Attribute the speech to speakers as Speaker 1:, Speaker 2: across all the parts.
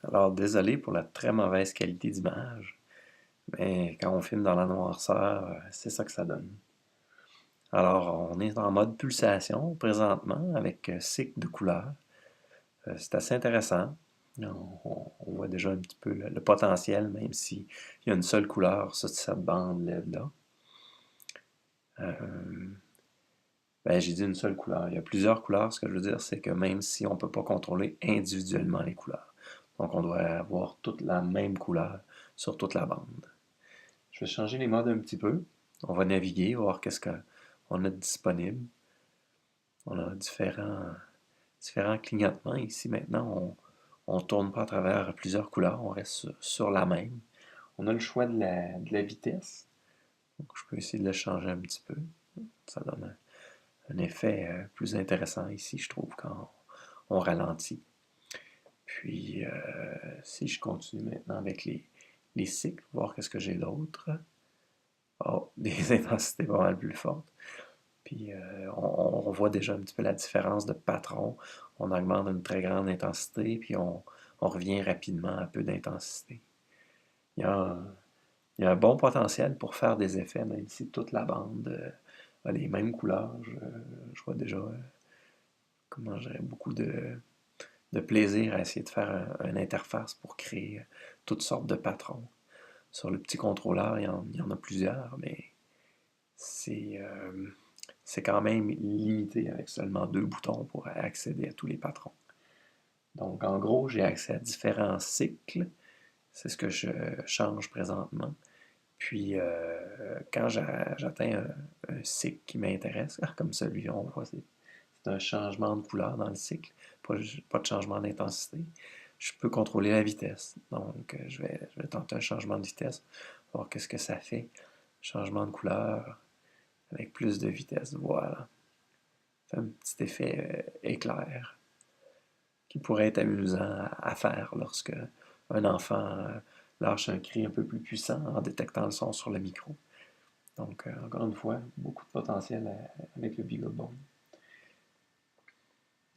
Speaker 1: Alors, désolé pour la très mauvaise qualité d'image, mais quand on filme dans la noirceur, c'est ça que ça donne. Alors, on est en mode pulsation présentement avec cycle de couleurs. C'est assez intéressant. On voit déjà un petit peu le potentiel, même s'il y a une seule couleur sur cette bande LED-là. J'ai dit une seule couleur. Il y a plusieurs couleurs. Ce que je veux dire, c'est que même si on ne peut pas contrôler individuellement les couleurs, donc on doit avoir toute la même couleur sur toute la bande. Je vais changer les modes un petit peu. On va naviguer, voir qu'est-ce qu'on a de disponible. On a différents clignotements. Ici, maintenant, on ne tourne pas à travers plusieurs couleurs, on reste sur la même. On a le choix de la vitesse. Donc, je peux essayer de le changer un petit peu. Ça donne un effet plus intéressant ici, je trouve, quand on ralentit. Puis, si je continue maintenant avec les cycles, voir qu'est-ce que j'ai d'autre. Oh, des intensités pas mal plus fortes. Puis on voit déjà un petit peu la différence de patron. On augmente une très grande intensité, puis on revient rapidement à peu d'intensité. Il y a un, il y a un bon potentiel pour faire des effets, même si toute la bande a les mêmes couleurs. Je vois déjà, comment je dirais, beaucoup de plaisir à essayer de faire une interface pour créer toutes sortes de patrons. Sur le petit contrôleur, il y en a plusieurs, mais c'est c'est quand même limité avec seulement deux boutons pour accéder à tous les patrons. Donc, en gros, j'ai accès à différents cycles. C'est ce que je change présentement. Puis, quand j'atteins un cycle qui m'intéresse, comme celui on voit, c'est un changement de couleur dans le cycle, pas de changement d'intensité. Je peux contrôler la vitesse. Donc, je vais tenter un changement de vitesse, voir qu'est-ce que ça fait. Changement de couleur avec plus de vitesse. Voilà. C'est un petit effet éclair qui pourrait être amusant à faire lorsque un enfant lâche un cri un peu plus puissant en détectant le son sur le micro. Donc, encore une fois, beaucoup de potentiel avec le BeagleBone.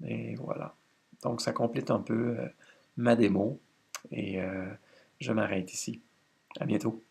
Speaker 1: Et voilà. Donc, ça complète un peu ma démo et je m'arrête ici. À bientôt.